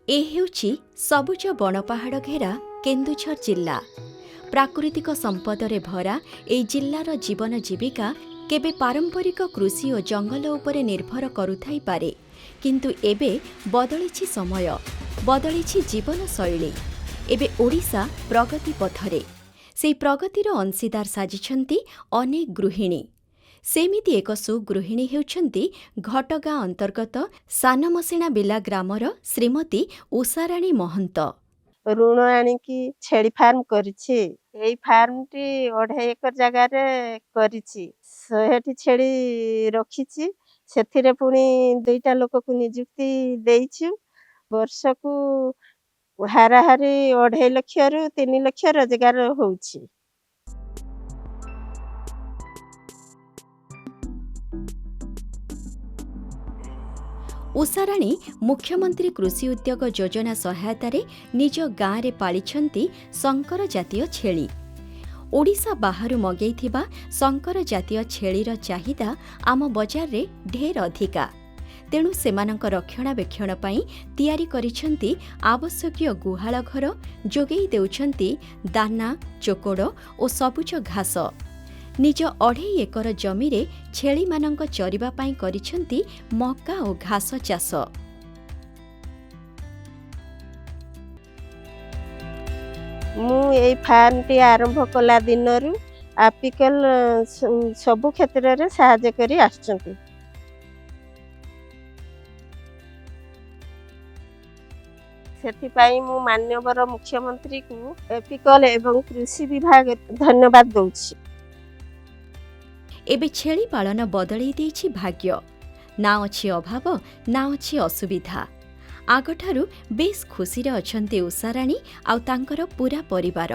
ଏ ହେଉଛି ସବୁଜ ବଣପାହାଡ଼ ଘେରା କେନ୍ଦୁଝର ଜିଲ୍ଲା। ପ୍ରାକୃତିକ ସମ୍ପଦରେ ଭରା ଏହି ଜିଲ୍ଲାର ଜୀବନ ଜୀବିକା କେବେ ପାରମ୍ପରିକ କୃଷି ଓ ଜଙ୍ଗଲ ଉପରେ ନିର୍ଭର କରୁଥାଇପାରେ, କିନ୍ତୁ ଏବେ ବଦଳିଛି ସମୟ, ବଦଳିଛି ଜୀବନଶୈଳୀ। ଏବେ ଓଡ଼ିଶା ପ୍ରଗତି ପଥରେ। ସେହି ପ୍ରଗତିର ଅଂଶୀଦାର ସାଜିଛନ୍ତି ଅନେକ ଗୃହିଣୀ। ସେମିତି ଏକ ସୁଗୃହିଣୀ ହେଉଛନ୍ତି ଘଟଗାଁ ଅନ୍ତର୍ଗତ ସାନମସିଣାବିଲା ଗ୍ରାମର ଶ୍ରୀମତୀ ଉଷାରାଣୀ ମହନ୍ତ। ଋଣ ଆଣିକି ଛେଳି ଫାର୍ମ କରିଛି। ଏଇ ଫାର୍ମଟି 2.5 ଏକର ଜାଗାରେ କରିଛି। 100ଟି ଛେଳି ରଖିଛି। ସେଥିରେ ପୁଣି 2ଟା ଲୋକକୁ ନିଯୁକ୍ତି ଦେଇଛୁ। ବର୍ଷକୁ ହାରାହାରି 2.5 ଲକ୍ଷରୁ 3 ଲକ୍ଷ ରୋଜଗାର ହଉଛି। ଉଷାରାଣୀ ମୁଖ୍ୟମନ୍ତ୍ରୀ କୃଷି ଉଦ୍ୟୋଗ ଯୋଜନା ସହାୟତାରେ ନିଜ ଗାଁରେ ପାଳିଛନ୍ତି ଶଙ୍କର ଜାତୀୟ ଛେଳି। ଓଡ଼ିଶା ବାହାରୁ ମଗେଇଥିବା ଶଙ୍କର ଜାତୀୟ ଛେଳିର ଚାହିଦା ଆମ ବଜାରରେ ଢେର ଅଧିକା। ତେଣୁ ସେମାନଙ୍କ ରକ୍ଷଣାବେକ୍ଷଣ ପାଇଁ ତିଆରି କରିଛନ୍ତି ଆବଶ୍ୟକୀୟ ଗୁହାଳ ଘର, ଯୋଗାଇ ଦେଉଛନ୍ତି ଦାନା, ଚୋକଡ଼ ଓ ସବୁଜ ଘାସ। ନିଜ 2.5 ଏକର ଜମିରେ ଛେଳିମାନଙ୍କ ଚରିବା ପାଇଁ କରିଛନ୍ତି ମକା ଓ ଘାସ ଚାଷ। ମୁଁ ଏଇ ଫାର୍ମଟି ଆରମ୍ଭ କଲା ଦିନରୁ ଆपिକଲ ସବୁ କ୍ଷେତ୍ରରେ ସାହାଯ୍ୟ କରି ଆସୁଛନ୍ତି। ସେଥିପାଇଁ ମୁଁ ମାନ୍ୟବର ମୁଖ୍ୟମନ୍ତ୍ରୀଙ୍କୁ ଏପିକଲ ଏବଂ କୃଷି ବିଭାଗ ଧନ୍ୟବାଦ ଦଉଛି। ଏବେ ଛେଳି ପାଳନ ବଦଳେଇ ଦେଇଛି ଭାଗ୍ୟ। ନା ଅଛି ଅଭାବ, ନା ଅଛି ଅସୁବିଧା। ଆଗଠାରୁ ବେଶ୍ ଖୁସିରେ ଅଛନ୍ତି ଉଷାରାଣୀ ଆଉ ତାଙ୍କର ପୂରା ପରିବାର।